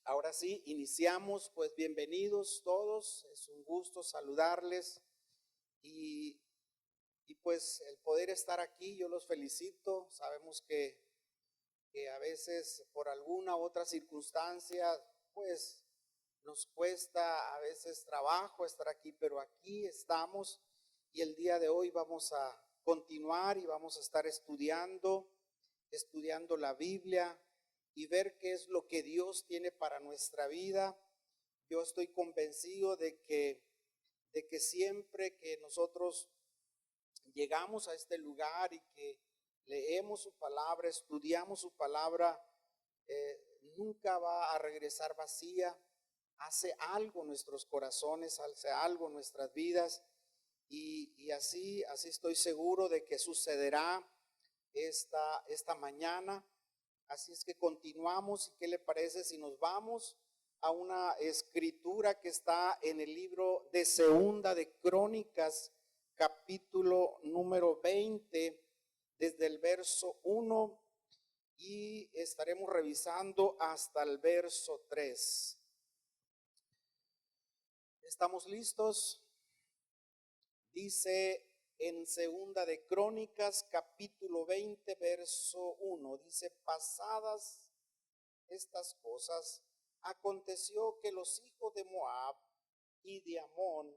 Ahora sí, iniciamos, pues bienvenidos todos, es un gusto saludarles y, pues el poder estar aquí, yo los felicito. Sabemos que a veces por alguna u otra circunstancia, pues nos cuesta a veces trabajo estar aquí, pero aquí estamos y el día de hoy vamos a continuar y vamos a estar estudiando la Biblia y ver qué es lo que Dios tiene para nuestra vida. Yo estoy convencido de que siempre que nosotros llegamos a este lugar y que leemos su palabra, estudiamos su palabra, nunca va a regresar vacía. Hace algo en nuestros corazones, hace algo en nuestras vidas y así estoy seguro de que sucederá esta mañana. Así es que continuamos. ¿Y qué le parece si nos vamos a una escritura que está en el libro de Segunda de Crónicas, capítulo número 20, desde el verso 1, y estaremos revisando hasta el verso 3. ¿Estamos listos? Dice en Segunda de Crónicas, capítulo 20, verso 1, dice: pasadas estas cosas, aconteció que los hijos de Moab y de Amón,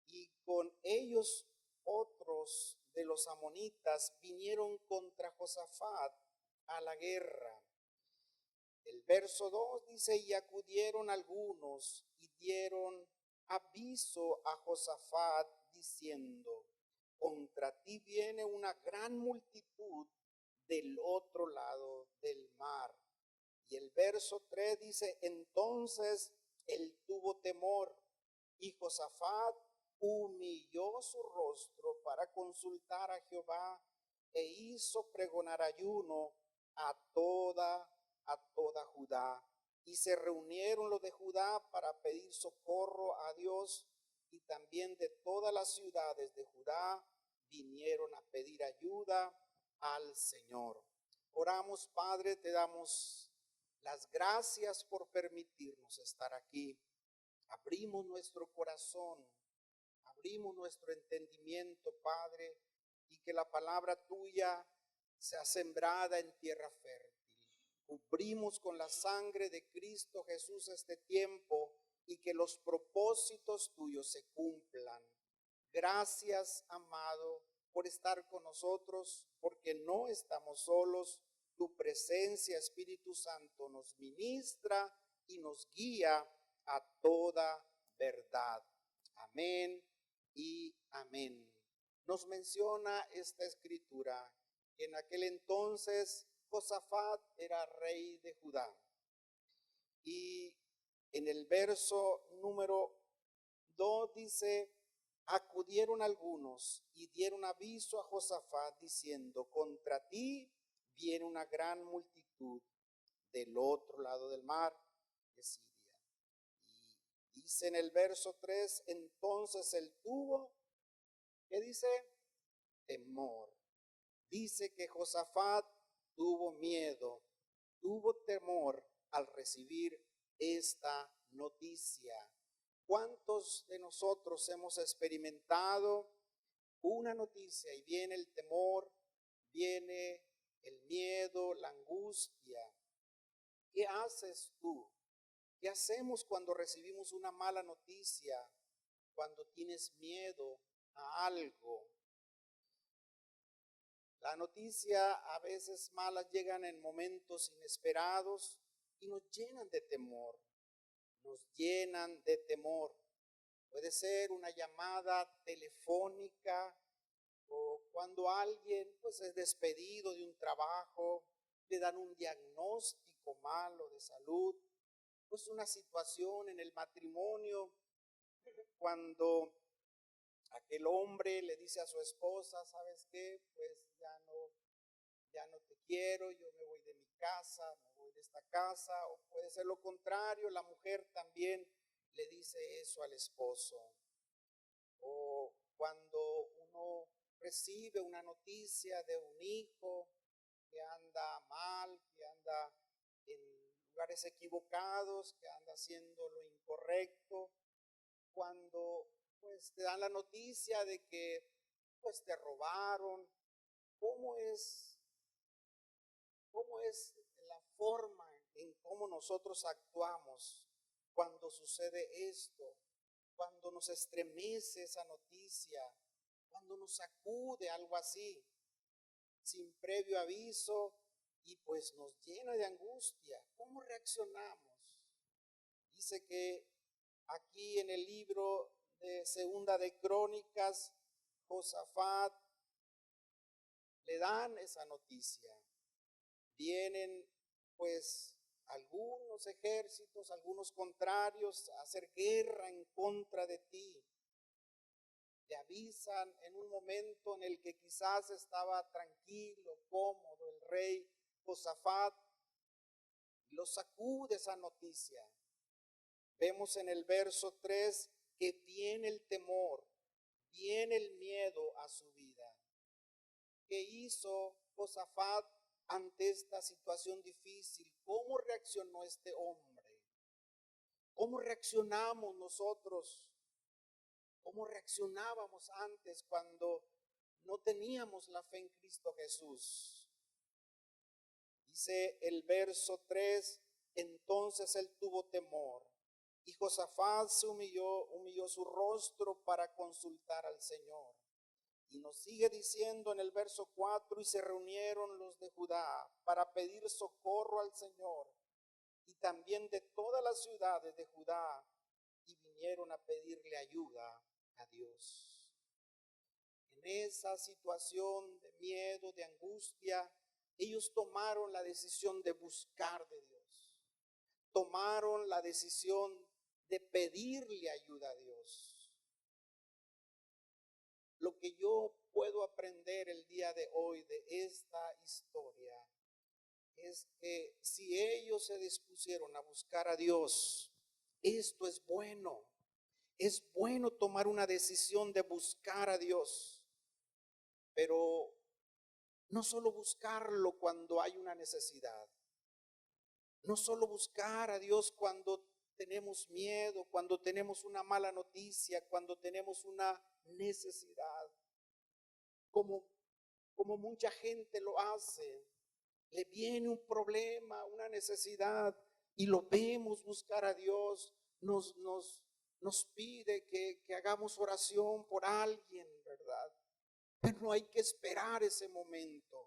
y con ellos otros de los amonitas, vinieron contra Josafat a la guerra. El verso 2 dice: y acudieron algunos y dieron aviso a Josafat diciendo: contra ti viene una gran multitud del otro lado del mar. Y el verso 3 dice: entonces él tuvo temor y Josafat humilló su rostro para consultar a Jehová e hizo pregonar ayuno a toda Judá. Y se reunieron los de Judá para pedir socorro a Dios, y también de todas las ciudades de Judá vinieron a pedir ayuda al Señor. Oramos. Padre, te damos las gracias por permitirnos estar aquí. Abrimos nuestro corazón, abrimos nuestro entendimiento, Padre, y que la palabra tuya sea sembrada en tierra fértil. Cubrimos con la sangre de Cristo Jesús este tiempo y que los propósitos tuyos se cumplan. Gracias, amado, por estar con nosotros, porque no estamos solos. Tu presencia, Espíritu Santo, nos ministra y nos guía a toda verdad. Amén y amén. Nos menciona esta escritura que en aquel entonces Josafat era rey de Judá. Y en el verso número 2 dice: acudieron algunos y dieron aviso a Josafat diciendo: contra ti viene una gran multitud del otro lado del mar de Siria. Y dice en el verso 3: entonces él tuvo, ¿qué dice? Temor. Dice que Josafat tuvo miedo, tuvo temor al recibir esta noticia. ¿Cuántos de nosotros hemos experimentado una noticia y viene el temor, viene el miedo, la angustia? ¿Qué haces tú? ¿Qué hacemos cuando recibimos una mala noticia? Cuando tienes miedo a algo. La noticia a veces malas llegan en momentos inesperados y nos llenan de temor, nos llenan de temor. Puede ser una llamada telefónica o cuando alguien pues es despedido de un trabajo, le dan un diagnóstico malo de salud, pues una situación en el matrimonio, cuando aquel hombre le dice a su esposa: ¿sabes qué? Pues ya no te quiero, yo me voy de mi casa, me voy de esta casa. O puede ser lo contrario, la mujer también le dice eso al esposo. O cuando uno recibe una noticia de un hijo que anda mal, que anda en lugares equivocados, que anda haciendo lo incorrecto, cuando pues te dan la noticia de que pues te robaron. ¿Cómo es, cómo es la forma en cómo nosotros actuamos cuando sucede esto? Cuando nos estremece esa noticia, cuando nos sacude algo así, sin previo aviso y pues nos llena de angustia. ¿Cómo reaccionamos? Dice que aquí en el libro de Segunda de Crónicas, Josafat le dan esa noticia. Vienen pues algunos ejércitos, algunos contrarios a hacer guerra en contra de ti. Te avisan en un momento en el que quizás estaba tranquilo, cómodo el rey Josafat, lo sacude esa noticia. Vemos en el verso 3 que viene el temor, viene el miedo a su vida. ¿Qué hizo Josafat ante esta situación difícil? ¿Cómo reaccionó este hombre? ¿Cómo reaccionamos nosotros? ¿Cómo reaccionábamos antes cuando no teníamos la fe en Cristo Jesús? Dice el verso 3, entonces él tuvo temor y Josafat se humilló su rostro para consultar al Señor. Y nos sigue diciendo en el verso 4, y se reunieron los de Judá para pedir socorro al Señor y también de todas las ciudades de Judá, y vinieron a pedirle ayuda a Dios. En esa situación de miedo, de angustia, ellos tomaron la decisión de buscar de Dios. Tomaron la decisión de pedirle ayuda a Dios. Lo que yo puedo aprender el día de hoy de esta historia es que si ellos se dispusieron a buscar a Dios, esto es bueno. Es bueno tomar una decisión de buscar a Dios, pero no solo buscarlo cuando hay una necesidad. No solo buscar a Dios cuando tenemos miedo, cuando tenemos una mala noticia, cuando tenemos una necesidad. Como mucha gente lo hace. Le viene un problema, una necesidad, y lo vemos buscar a Dios. Nos pide que hagamos oración por alguien, ¿verdad? Pero no hay que esperar ese momento.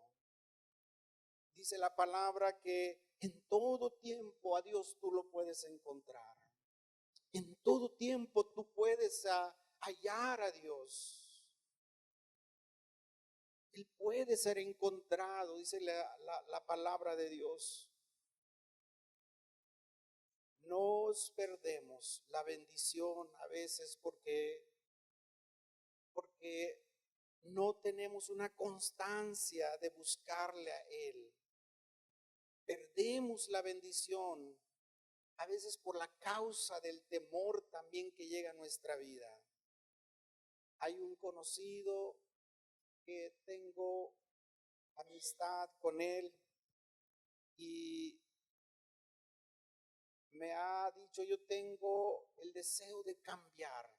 Dice la palabra que en todo tiempo a Dios tú lo puedes encontrar. En todo tiempo tú puedes hallar a Dios. Él puede ser encontrado, dice la palabra de Dios. Nos perdemos la bendición a veces porque no tenemos una constancia de buscarle a Él. Perdemos la bendición a veces por la causa del temor también que llega a nuestra vida. Hay un conocido que tengo amistad con él y me ha dicho, yo tengo el deseo de cambiar,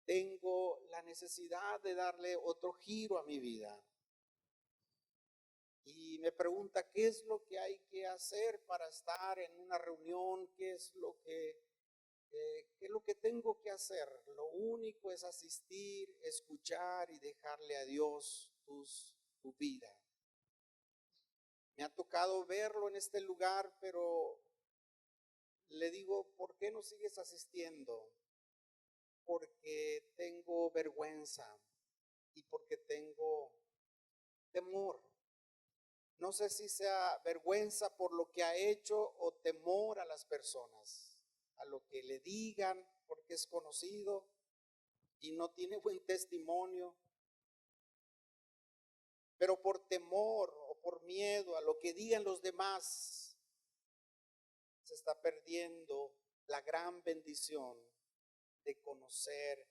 tengo la necesidad de darle otro giro a mi vida. Y me pregunta qué es lo que hay que hacer para estar en una reunión, qué es lo que tengo que hacer. Lo único es asistir, escuchar y dejarle a Dios tu vida. Me ha tocado verlo en este lugar, pero le digo, ¿por qué no sigues asistiendo? Porque tengo vergüenza y porque tengo temor. No sé si sea vergüenza por lo que ha hecho o temor a las personas, a lo que le digan porque es conocido y no tiene buen testimonio. Pero por temor o por miedo a lo que digan los demás, se está perdiendo la gran bendición de conocer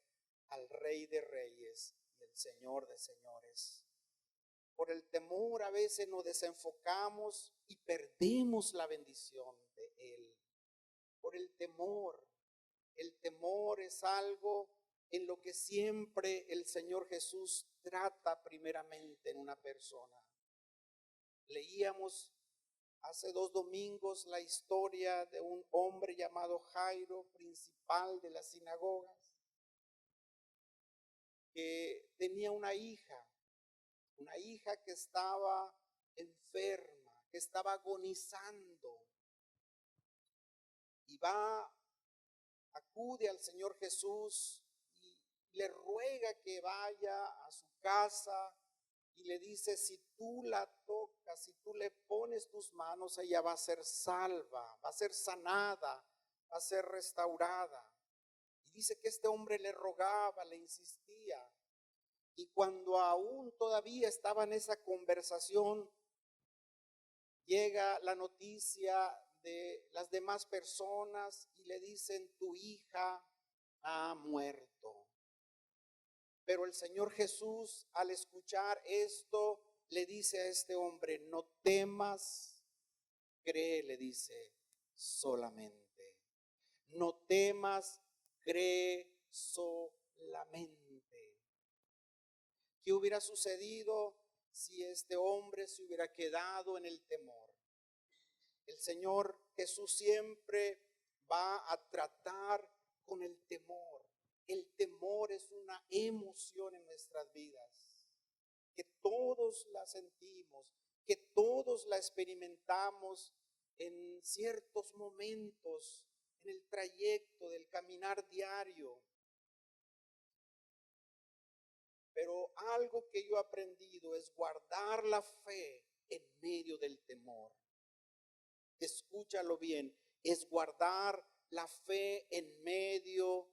al Rey de Reyes y el Señor de Señores. Por por el temor a veces nos desenfocamos y perdemos la bendición de Él. Por el temor. El temor es algo en lo que siempre el Señor Jesús trata primeramente en una persona. Leíamos hace 2 domingos la historia de un hombre llamado Jairo, principal de las sinagogas, que tenía una hija que estaba enferma, que estaba agonizando, y acude al Señor Jesús y le ruega que vaya a su casa y le dice: si tú la tocas, si tú le pones tus manos, ella va a ser salva, va a ser sanada, va a ser restaurada. Y dice que este hombre le rogaba, le insistía. Y cuando aún todavía estaba en esa conversación, llega la noticia de las demás personas y le dicen: tu hija ha muerto. Pero el Señor Jesús, al escuchar esto, le dice a este hombre: no temas, cree, le dice solamente. No temas, cree solamente. ¿Qué hubiera sucedido si este hombre se hubiera quedado en el temor? El Señor Jesús siempre va a tratar con el temor. El temor es una emoción en nuestras vidas, que todos la sentimos, que todos la experimentamos en ciertos momentos, en el trayecto del caminar diario. Pero algo que yo he aprendido es guardar la fe en medio del temor. Escúchalo bien, es guardar la fe en medio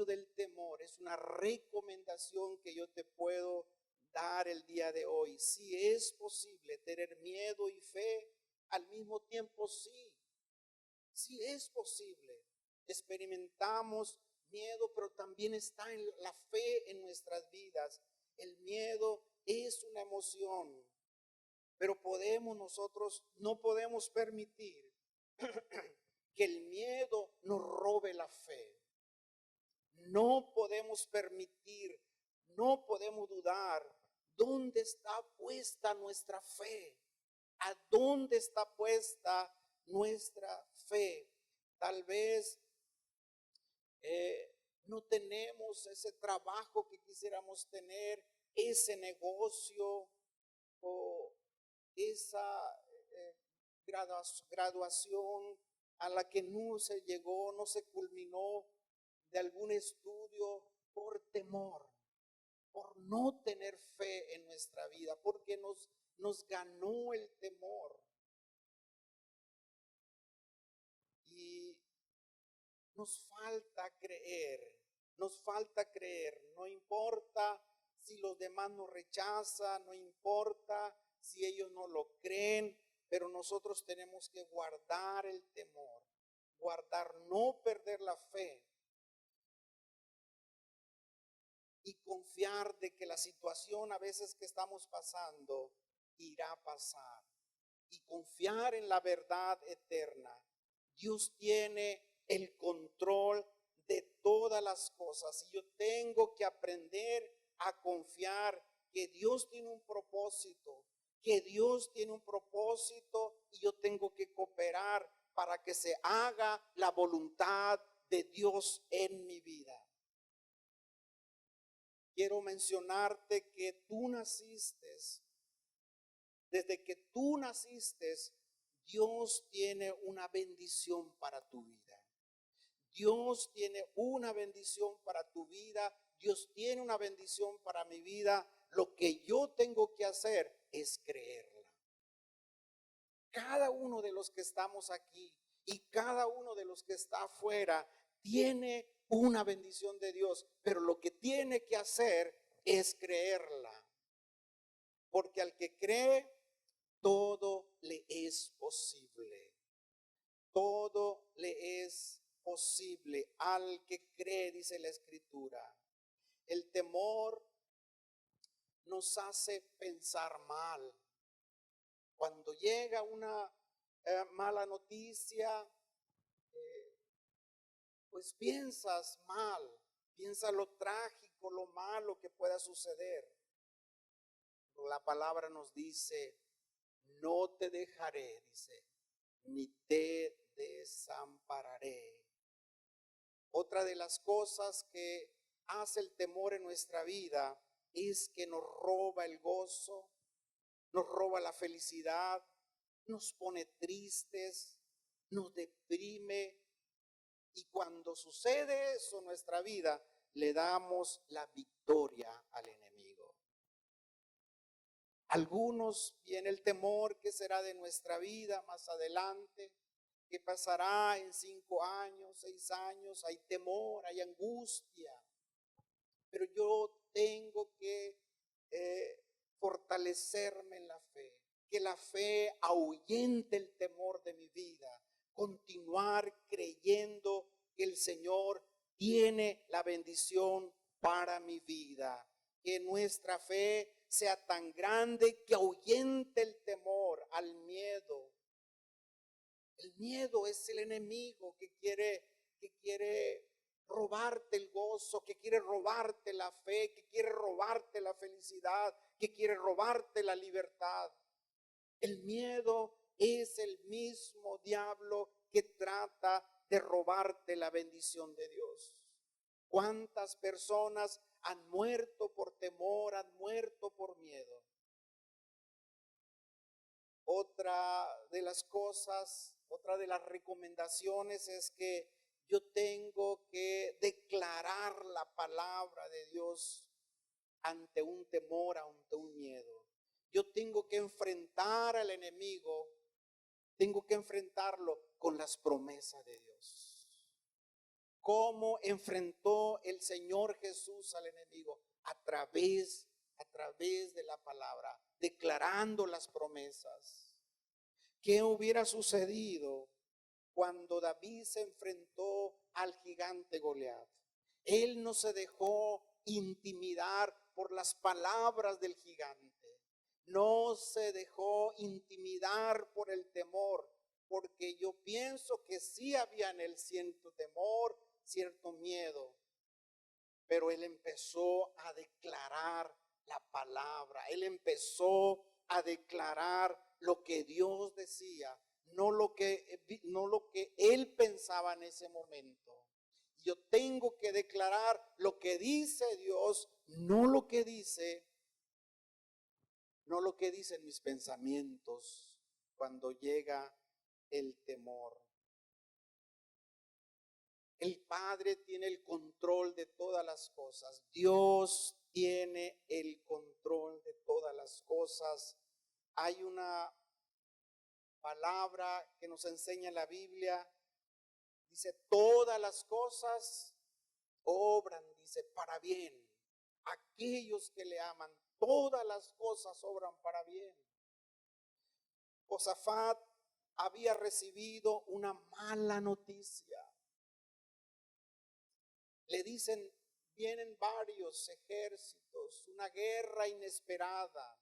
del temor. Es una recomendación que yo te puedo dar el día de hoy. Si es posible tener miedo y fe al mismo tiempo, sí es posible. Experimentamos miedo, pero también está en la fe en nuestras vidas. El miedo es una emoción, pero nosotros no podemos permitir que el miedo nos robe la fe. No podemos permitir, no podemos dudar. ¿Dónde está puesta nuestra fe? ¿A dónde está puesta nuestra fe? Tal vez no tenemos ese trabajo que quisiéramos tener, ese negocio o esa graduación a la que no se llegó, no se culminó, de algún estudio, por temor, por no tener fe en nuestra vida, porque nos ganó el temor. Y nos falta creer, no importa si los demás nos rechazan, no importa si ellos no lo creen, pero nosotros tenemos que guardar el temor, no perder la fe y confiar de que la situación a veces que estamos pasando irá a pasar, y confiar en la verdad eterna. Dios tiene el control de todas las cosas, y yo tengo que aprender a confiar que Dios tiene un propósito, y yo tengo que cooperar para que se haga la voluntad de Dios en mi vida. Quiero mencionarte que desde que tú naciste, Dios tiene una bendición para tu vida. Dios tiene una bendición para tu vida. Dios tiene una bendición para mi vida. Lo que yo tengo que hacer es creerla. Cada uno de los que estamos aquí y cada uno de los que está afuera tiene una bendición de Dios, pero lo que tiene que hacer es creerla. Porque al que cree, todo le es posible. Todo le es posible al que cree, dice la Escritura. El temor nos hace pensar mal. Cuando llega una mala noticia, pues piensas mal, piensas lo trágico, lo malo que pueda suceder. La palabra nos dice, no te dejaré, dice, ni te desampararé. Otra de las cosas que hace el temor en nuestra vida es que nos roba el gozo, nos roba la felicidad, nos pone tristes, nos deprime. Y cuando sucede eso en nuestra vida, le damos la victoria al enemigo. Algunos viene el temor que será de nuestra vida más adelante, que pasará en 5 años, 6 años, hay temor, hay angustia. Pero yo tengo que fortalecerme en la fe, que la fe ahuyente el temor de mi vida, continuar creyendo que el Señor tiene la bendición para mi vida, que nuestra fe sea tan grande que ahuyente el temor, al miedo. El miedo es el enemigo que quiere robarte el gozo, que quiere robarte la fe, que quiere robarte la felicidad, que quiere robarte la libertad. El miedo es el mismo diablo que trata de robarte la bendición de Dios. ¿Cuántas personas han muerto por temor, han muerto por miedo? Otra de las cosas, otra de las recomendaciones es que yo tengo que declarar la palabra de Dios ante un temor, ante un miedo. Yo tengo que enfrentar al enemigo, tengo que enfrentarlo con las promesas de Dios. ¿Cómo enfrentó el Señor Jesús al enemigo? A través de la palabra, declarando las promesas. ¿Qué hubiera sucedido cuando David se enfrentó al gigante Goliat? Él no se dejó intimidar por las palabras del gigante. No se dejó intimidar por el temor, porque yo pienso que sí había en él cierto temor, cierto miedo. Pero él empezó a declarar la palabra. Él empezó a declarar lo que Dios decía, no lo que él pensaba en ese momento. Yo tengo que declarar lo que dice Dios, no lo que dicen mis pensamientos cuando llega el temor. El Padre tiene el control de todas las cosas. Dios tiene el control de todas las cosas. Hay una palabra que nos enseña en la Biblia. Dice, todas las cosas obran, dice, para bien. Aquellos que le aman, todas las cosas obran para bien. Josafat había recibido una mala noticia. Le dicen, vienen varios ejércitos, una guerra inesperada.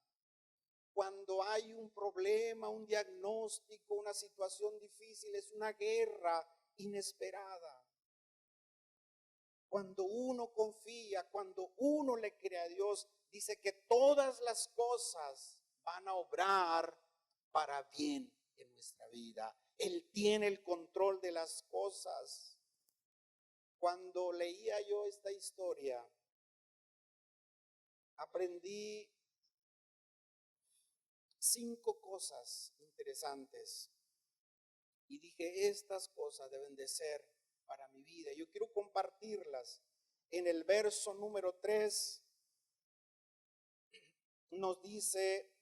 Cuando hay un problema, un diagnóstico, una situación difícil, es una guerra inesperada. Cuando uno confía, cuando uno le cree a Dios, dice que todas las cosas van a obrar para bien en nuestra vida. Él tiene el control de las cosas. Cuando leía yo esta historia, aprendí 5 cosas interesantes y dije, estas cosas deben de ser para mi vida. Yo quiero compartirlas. En el verso número 3 nos dice,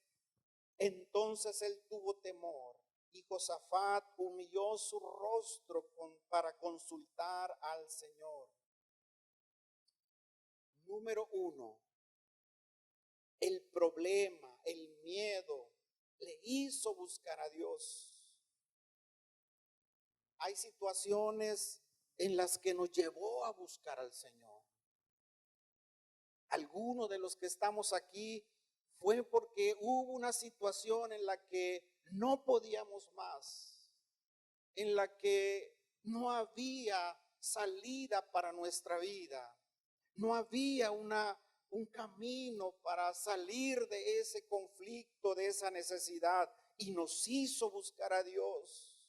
entonces él tuvo temor y Josafat humilló su rostro para consultar al Señor. Número 1, el problema, el miedo le hizo buscar a Dios. Hay situaciones en las que nos llevó a buscar al Señor. Algunos de los que estamos aquí fue porque hubo una situación en la que no podíamos más, en la que no había salida para nuestra vida, no había un camino para salir de ese conflicto, de esa necesidad, y nos hizo buscar a Dios.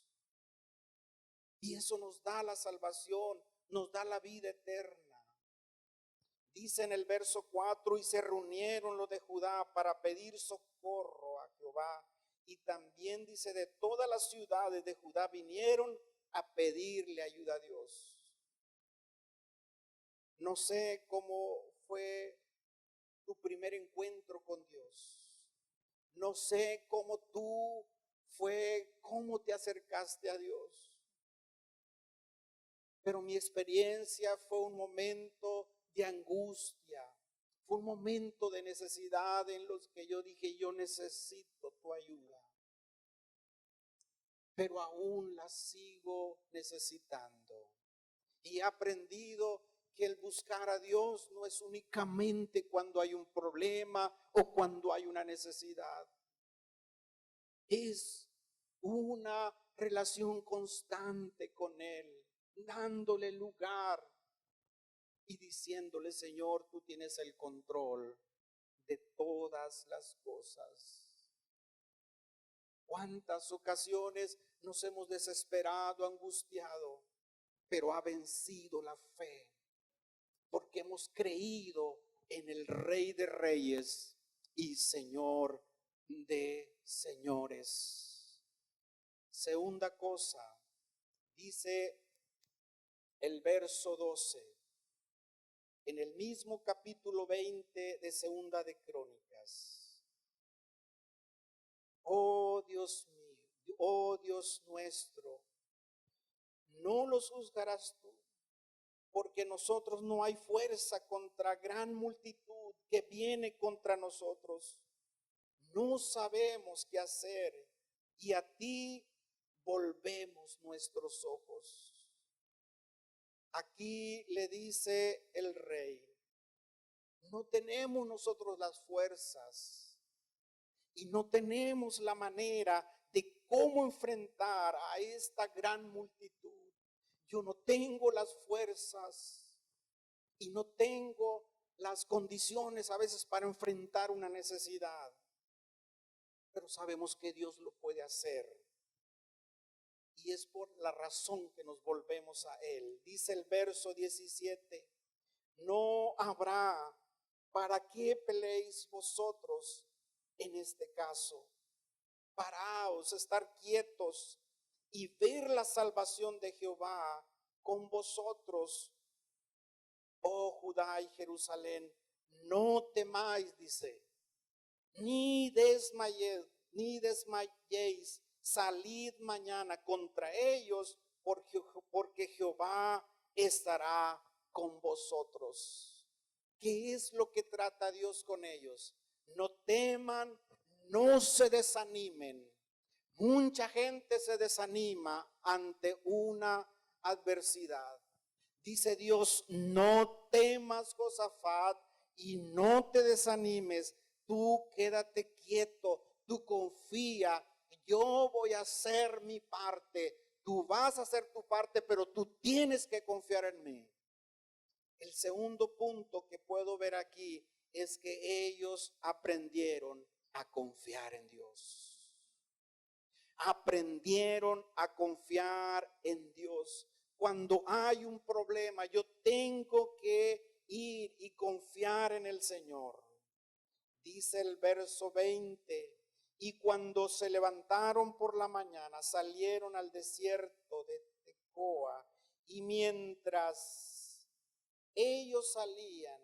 Y eso nos da la salvación, nos da la vida eterna. Dice en el verso 4, y se reunieron los de Judá para pedir socorro a Jehová. Y también dice, de todas las ciudades de Judá vinieron a pedirle ayuda a Dios. No sé cómo fue tu primer encuentro con Dios. No sé cómo cómo te acercaste a Dios. Pero mi experiencia fue un momento de angustia, fue un momento de necesidad en los que yo dije, yo necesito tu ayuda. Pero aún la sigo necesitando. Y he aprendido que el buscar a Dios no es únicamente cuando hay un problema o cuando hay una necesidad. Es una relación constante con Él, dándole lugar y diciéndole, Señor, tú tienes el control de todas las cosas. ¿Cuántas ocasiones nos hemos desesperado, angustiado, pero ha vencido la fe? Porque hemos creído en el Rey de Reyes y Señor de señores. Segunda cosa, dice el verso 12, en el mismo capítulo 20 de Segunda de Crónicas. Oh Dios mío, oh Dios nuestro, no los juzgarás tú, porque nosotros no hay fuerza contra gran multitud que viene contra nosotros. No sabemos qué hacer y a ti volvemos nuestros ojos. Aquí le dice el rey, no tenemos nosotros las fuerzas y no tenemos la manera de cómo enfrentar a esta gran multitud. Yo no tengo las fuerzas y no tengo las condiciones a veces para enfrentar una necesidad, pero sabemos que Dios lo puede hacer. Y es por la razón que nos volvemos a Él. Dice el verso 17, no habrá para qué peleéis vosotros en este caso. Paraos, estar quietos y ver la salvación de Jehová con vosotros, oh Judá y Jerusalén. No temáis, dice, ni desmayéis, salid mañana contra ellos, porque Jehová estará con vosotros. ¿Qué es lo que trata Dios con ellos? No teman, no se desanimen. Mucha gente se desanima ante una adversidad. Dice Dios, no temas, Josafat, y no te desanimes. Tú quédate quieto, tú confía. Yo voy a hacer mi parte. Tú vas a hacer tu parte, pero tú tienes que confiar en mí. El segundo punto que puedo ver aquí es que ellos aprendieron a confiar en Dios. Aprendieron a confiar en Dios. Cuando hay un problema, yo tengo que ir y confiar en el Señor. Dice el verso 20, y cuando se levantaron por la mañana, salieron al desierto de Tecoa, y mientras ellos salían,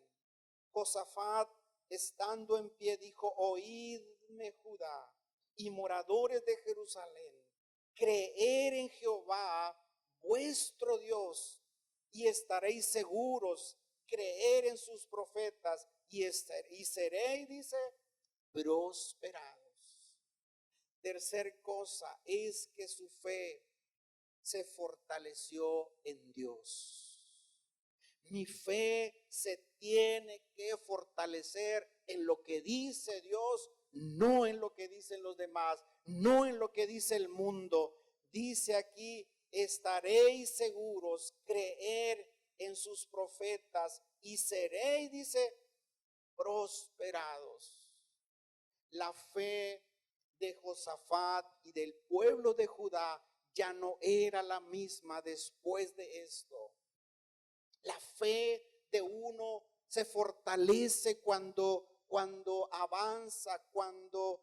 Josafat, estando en pie, dijo, oídme Judá y moradores de Jerusalén, creer en Jehová vuestro Dios y estaréis seguros, creer en sus profetas y seréis, dice, prosperados. Tercer cosa es que su fe se fortaleció en Dios. Mi fe se tiene que fortalecer en lo que dice Dios, no en lo que dicen los demás, no en lo que dice el mundo. Dice aquí, estaréis seguros, creer en sus profetas y seréis, dice, prosperados. La fe de Josafat y del pueblo de Judá ya no era la misma después de esto. La fe de uno se fortalece cuando avanza, cuando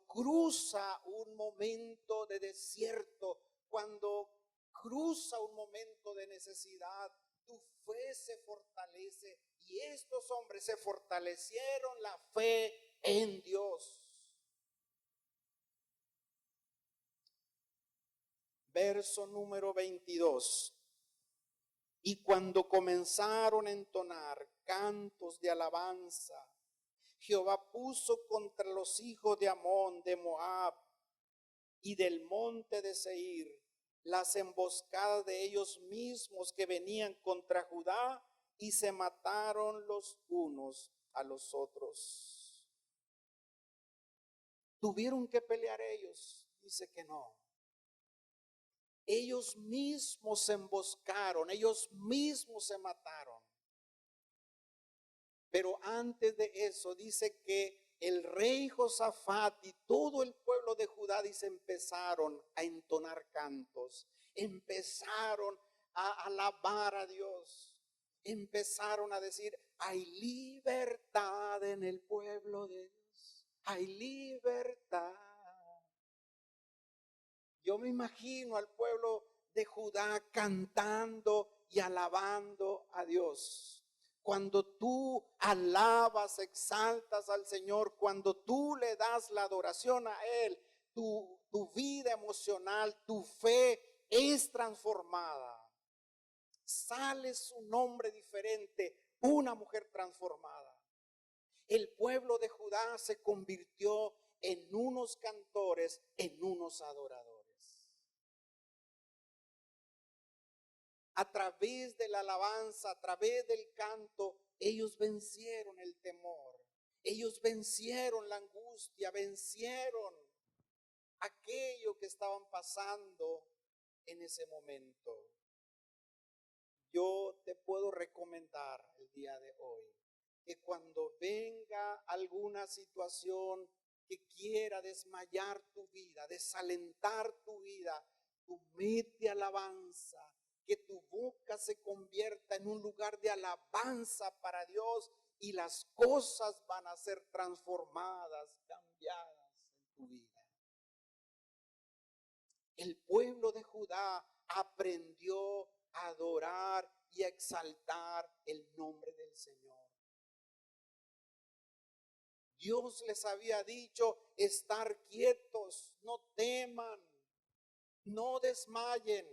cruza un momento de desierto, cuando cruza un momento de necesidad. Tu fe se fortalece y estos hombres se fortalecieron la fe en Dios. Verso número 22. Y cuando comenzaron a entonar cantos de alabanza, Jehová puso contra los hijos de Amón, de Moab y del monte de Seir las emboscadas de ellos mismos que venían contra Judá, y se mataron los unos a los otros. ¿Tuvieron que pelear ellos? Dice que no. Ellos mismos se emboscaron, ellos mismos se mataron. Pero antes de eso dice que el rey Josafat y todo el pueblo de Judá, dice, empezaron a entonar cantos, empezaron a alabar a Dios, empezaron a decir, hay libertad en el pueblo de Dios, hay libertad. Yo me imagino al pueblo de Judá cantando y alabando a Dios. Cuando tú alabas, exaltas al Señor, cuando tú le das la adoración a Él, tu vida emocional, tu fe es transformada. Sale un hombre diferente, una mujer transformada. El pueblo de Judá se convirtió en unos cantores, en unos adoradores. A través de la alabanza, a través del canto, ellos vencieron el temor. Ellos vencieron la angustia, vencieron aquello que estaban pasando en ese momento. Yo te puedo recomendar el día de hoy que cuando venga alguna situación que quiera desmayar tu vida, desalentar tu vida, tú mete alabanza, que tu boca se convierta en un lugar de alabanza para Dios y las cosas van a ser transformadas, cambiadas en tu vida. El pueblo de Judá aprendió a adorar y a exaltar el nombre del Señor. Dios les había dicho estar quietos, no teman, no desmayen.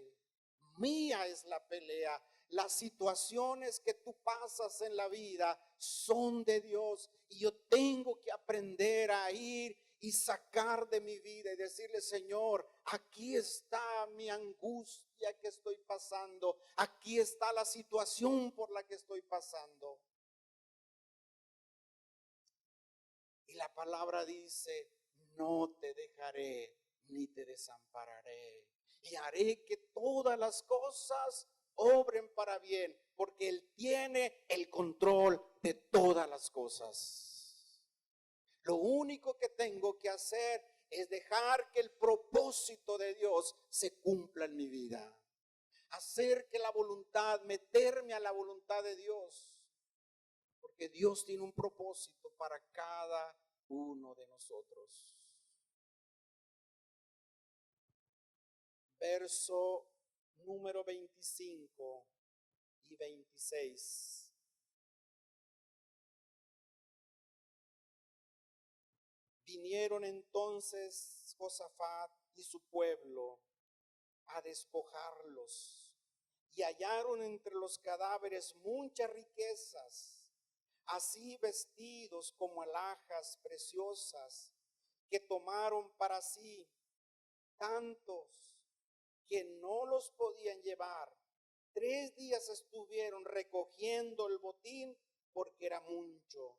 Mía es la pelea. Las situaciones que tú pasas en la vida son de Dios y yo tengo que aprender a ir y sacar de mi vida y decirle, Señor, aquí está mi angustia que estoy pasando, aquí está la situación por la que estoy pasando. Y la palabra dice, no te dejaré ni te desampararé. Y haré que todas las cosas obren para bien, porque Él tiene el control de todas las cosas. Lo único que tengo que hacer es dejar que el propósito de Dios se cumpla en mi vida. Hacer que la voluntad, meterme a la voluntad de Dios. Porque Dios tiene un propósito para cada uno de nosotros. Verso número 25 y 26. Vinieron entonces Josafat y su pueblo a despojarlos y hallaron entre los cadáveres muchas riquezas, así vestidos como alhajas preciosas, que tomaron para sí tantos que no los podían llevar, 3 días estuvieron recogiendo el botín porque era mucho.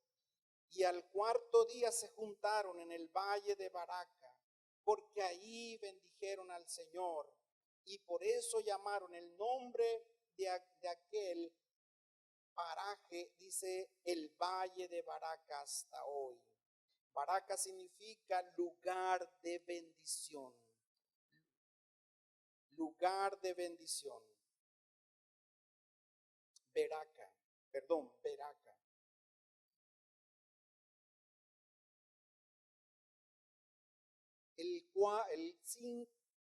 Y al 4.º día se juntaron en el valle de Baraca, porque ahí bendijeron al Señor. Y por eso llamaron el nombre de aquel paraje, dice, el valle de Baraca hasta hoy. Baraca significa lugar de bendición. Lugar de bendición. Beraca.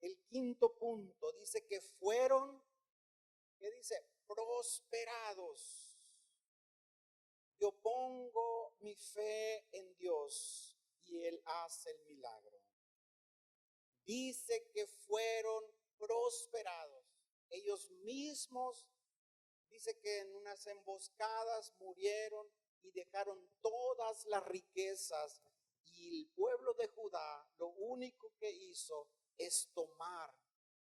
El quinto punto dice que fueron, ¿qué dice? Prosperados. Yo pongo mi fe en Dios y Él hace el milagro. Dice que fueron prosperados. Ellos mismos, dice que en unas emboscadas murieron y dejaron todas las riquezas. Y el pueblo de Judá lo único que hizo es tomar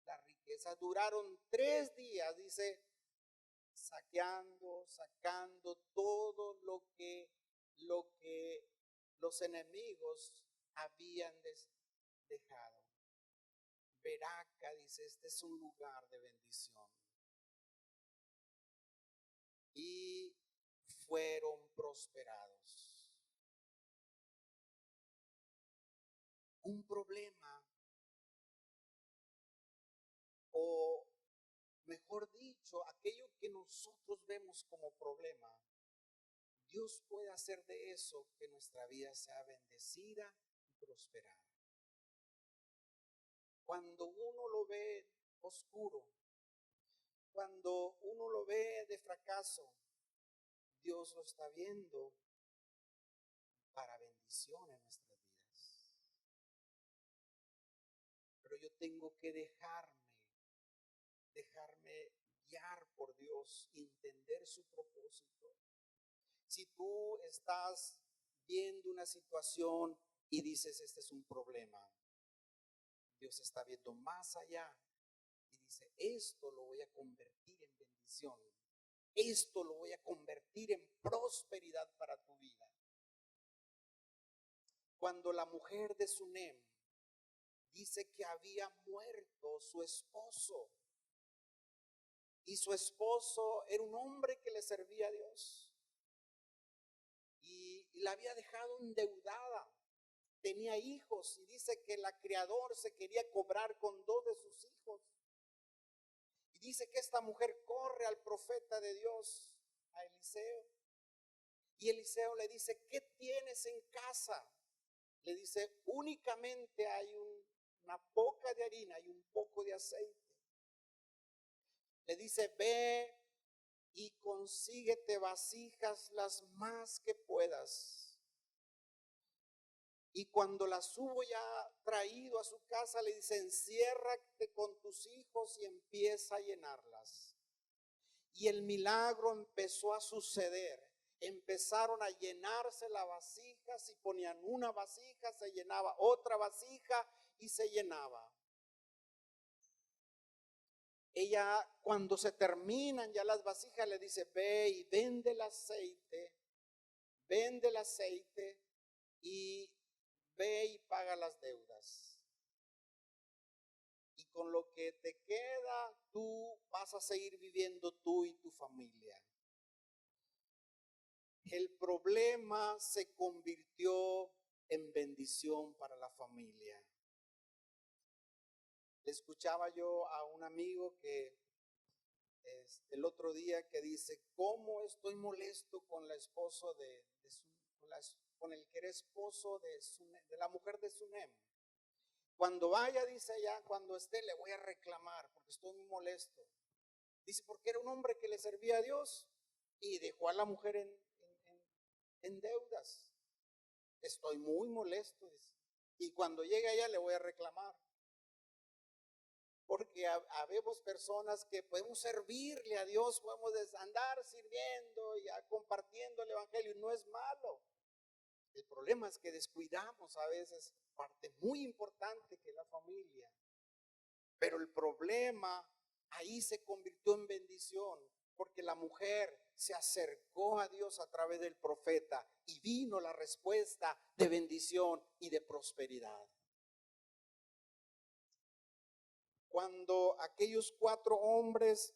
las riquezas. Duraron 3 días, dice, sacando todo lo que los enemigos habían dejado. Beraca, dice, este es un lugar de bendición. Y fueron prosperados. Un problema, o mejor dicho, aquello que nosotros vemos como problema, Dios puede hacer de eso que nuestra vida sea bendecida y prosperada. Cuando uno lo ve oscuro, cuando uno lo ve de fracaso, Dios lo está viendo para bendición en nuestras vidas. Pero yo tengo que dejarme guiar por Dios, entender su propósito. Si tú estás viendo una situación y dices, este es un problema, Dios está viendo más allá y dice, esto lo voy a convertir en bendición. Esto lo voy a convertir en prosperidad para tu vida. Cuando la mujer de Sunem dice que había muerto su esposo, y su esposo era un hombre que le servía a Dios, y la había dejado endeudada, tenía hijos, y dice que el criador se quería cobrar con 2 de sus hijos. Y dice que esta mujer corre al profeta de Dios, a Eliseo, y Eliseo le dice, ¿qué tienes en casa? Le dice, únicamente hay una poca de harina y un poco de aceite. Le dice, ve y consíguete vasijas las más que puedas. Y cuando las hubo ya traído a su casa, le dice, enciérrate con tus hijos y empieza a llenarlas. Y el milagro empezó a suceder. Empezaron a llenarse las vasijas, y ponían una vasija, se llenaba otra vasija y se llenaba. Ella, cuando se terminan ya las vasijas, le dice, ve y vende el aceite y ve y paga las deudas. Y con lo que te queda, tú vas a seguir viviendo tú y tu familia. El problema se convirtió en bendición para la familia. Le escuchaba yo a un amigo que el otro día que dice, ¿cómo estoy molesto con la esposo con el que era esposo de la mujer de Sunem? Cuando vaya, dice ella, cuando esté le voy a reclamar porque estoy muy molesto. Dice, porque era un hombre que le servía a Dios y dejó a la mujer en deudas. Estoy muy molesto, dice. Y cuando llegue allá le voy a reclamar. Porque habemos personas que podemos servirle a Dios, podemos andar sirviendo y compartiendo el evangelio, y no es malo. El problema es que descuidamos a veces parte muy importante que es la familia. Pero el problema ahí se convirtió en bendición, porque la mujer se acercó a Dios a través del profeta y vino la respuesta de bendición y de prosperidad. Cuando aquellos 4 hombres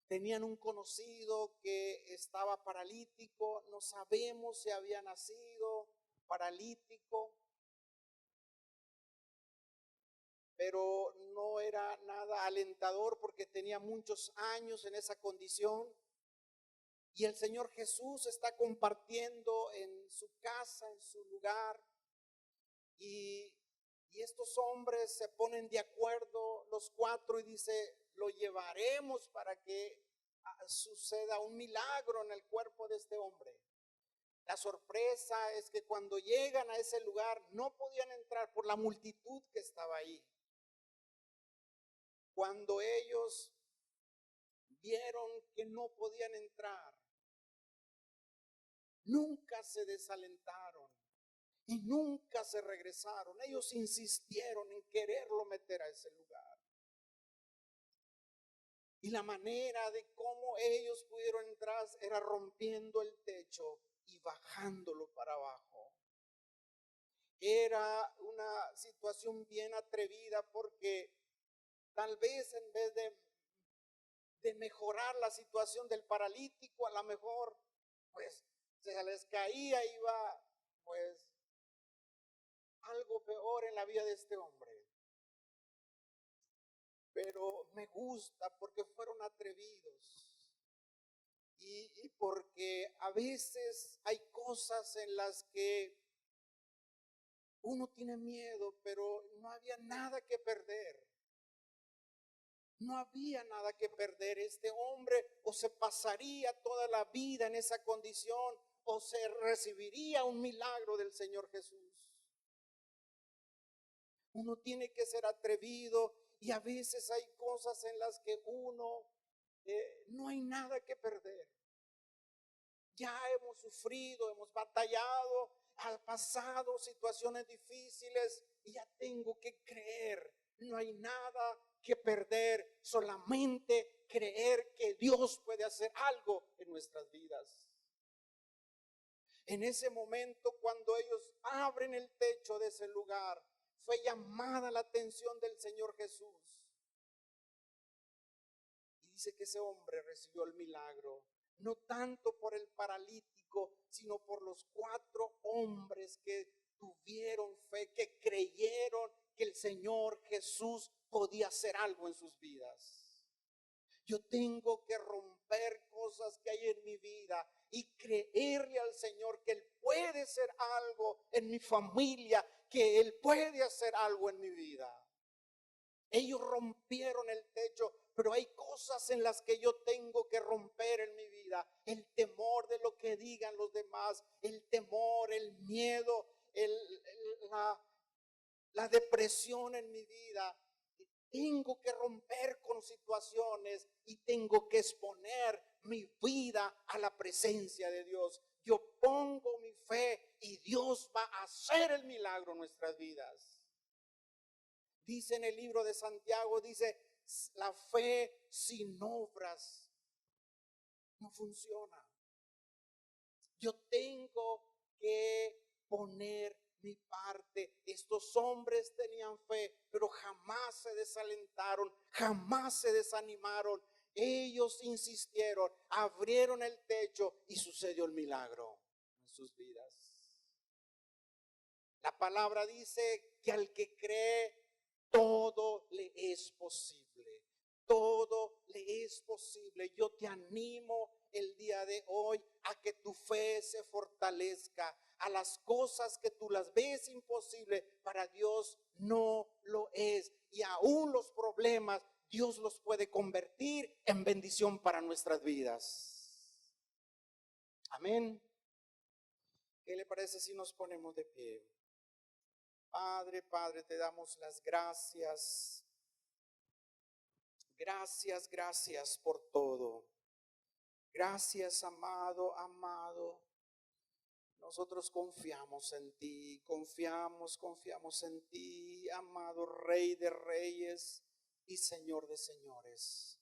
tenían un conocido que estaba paralítico, no sabemos si había nacido paralítico, pero no era nada alentador porque tenía muchos años en esa condición. Y el Señor Jesús está compartiendo en su casa, en su lugar, y estos hombres se ponen de acuerdo, los 4, y dice, lo llevaremos para que suceda un milagro en el cuerpo de este hombre. La sorpresa es que cuando llegan a ese lugar no podían entrar por la multitud que estaba ahí. Cuando ellos vieron que no podían entrar, nunca se desalentaron y nunca se regresaron. Ellos insistieron en quererlo meter a ese lugar. Y la manera de cómo ellos pudieron entrar era rompiendo el techo y bajándolo para abajo. Era una situación bien atrevida porque tal vez en vez de mejorar la situación del paralítico, a lo mejor pues se les caía, iba pues algo peor en la vida de este hombre. Pero me gusta porque fueron atrevidos y porque a veces hay cosas en las que uno tiene miedo, pero no había nada que perder. No había nada que perder. Este hombre o se pasaría toda la vida en esa condición o se recibiría un milagro del Señor Jesús. Uno tiene que ser atrevido y a veces hay cosas en las que uno no hay nada que perder. Ya hemos sufrido, hemos batallado, han pasado situaciones difíciles y ya tengo que creer. No hay nada que perder, solamente creer que Dios puede hacer algo en nuestras vidas. En ese momento, cuando ellos abren el techo de ese lugar, fue llamada la atención del Señor Jesús. Y dice que ese hombre recibió el milagro, no tanto por el paralítico, sino por los 4 hombres que tuvieron fe, que creyeron que el Señor Jesús podía hacer algo en sus vidas. Yo tengo que romper cosas que hay en mi vida y creerle al Señor que Él puede hacer algo en mi familia, que Él puede hacer algo en mi vida. Ellos rompieron el techo, pero hay cosas en las que yo tengo que romper en mi vida. El temor de lo que digan los demás, el temor, el miedo, la depresión en mi vida. Tengo que romper con situaciones y tengo que exponer mi vida a la presencia de Dios. Yo pongo mi fe y Dios va a hacer el milagro en nuestras vidas. Dice en el libro de Santiago, dice, la fe sin obras no funciona. Yo tengo que poner mi parte. Estos hombres tenían fe, pero jamás se desalentaron, jamás se desanimaron. Ellos insistieron, abrieron el techo y sucedió el milagro en sus vidas. La palabra dice que al que cree, todo le es posible. Todo le es posible. Yo te animo el día de hoy a que tu fe se fortalezca. A las cosas que tú las ves imposible, para Dios no lo es. Y aún los problemas, Dios los puede convertir en bendición para nuestras vidas. Amén. ¿Qué le parece si nos ponemos de pie? Padre, te damos las gracias. Gracias por todo. Gracias, amado. Nosotros confiamos en ti, confiamos en ti, amado Rey de Reyes y Señor de Señores.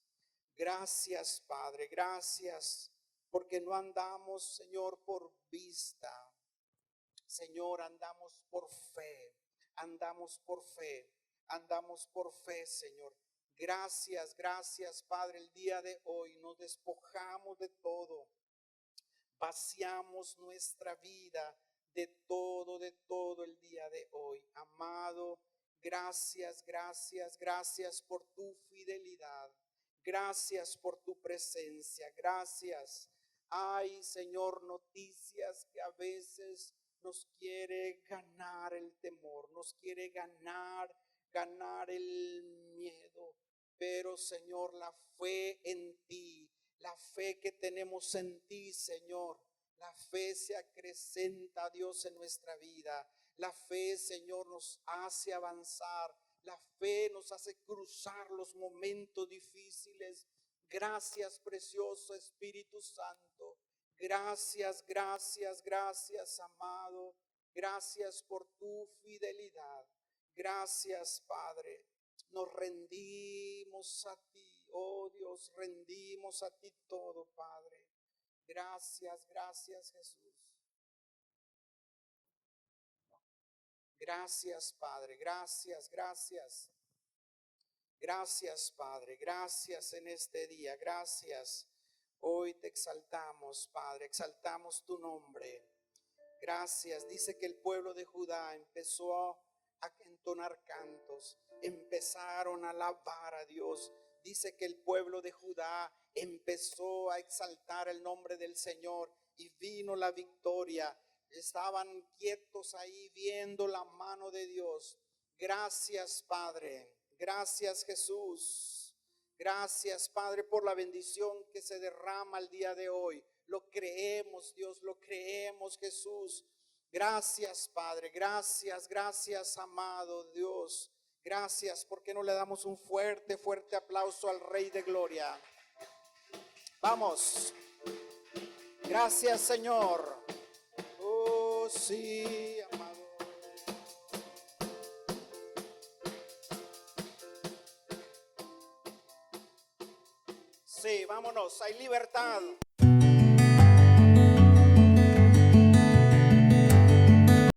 Gracias, Padre, gracias, porque no andamos, Señor, por vista. Señor, andamos por fe, andamos por fe, andamos por fe, Señor. Gracias, gracias, Padre, el día de hoy nos despojamos de todo. Vaciamos nuestra vida de todo el día de hoy. Amado, gracias, gracias, gracias por tu fidelidad. Gracias por tu presencia. Gracias. Hay, Señor, noticias que a veces nos quiere ganar el temor, nos quiere ganar el miedo. Pero, Señor, la fe en ti, la fe que tenemos en ti, Señor, la fe se acrecenta, Dios, en nuestra vida. La fe, Señor, nos hace avanzar. La fe nos hace cruzar los momentos difíciles. Gracias, precioso Espíritu Santo. Gracias, gracias, gracias, amado. Gracias por tu fidelidad. Gracias, Padre. Nos rendimos a ti, oh Dios, rendimos a ti todo, Padre. Gracias, gracias, Jesús. Gracias, Padre, gracias, gracias. Gracias, Padre, gracias en este día, gracias. Hoy te exaltamos, Padre, exaltamos tu nombre. Gracias. Dice que el pueblo de Judá empezó a entonar cantos, empezaron a alabar a Dios. Dice que el pueblo de Judá empezó a exaltar el nombre del Señor y vino la victoria. Estaban quietos ahí viendo la mano de Dios. Gracias, Padre. Gracias, Jesús. Gracias, Padre, por la bendición que se derrama el día de hoy. Lo creemos, Dios, lo creemos, Jesús. Gracias, Padre, gracias, gracias, amado Dios. Gracias, porque no le damos un fuerte, fuerte aplauso al Rey de Gloria. Vamos. Gracias, Señor. Oh, sí, amado. Sí, vámonos, hay libertad.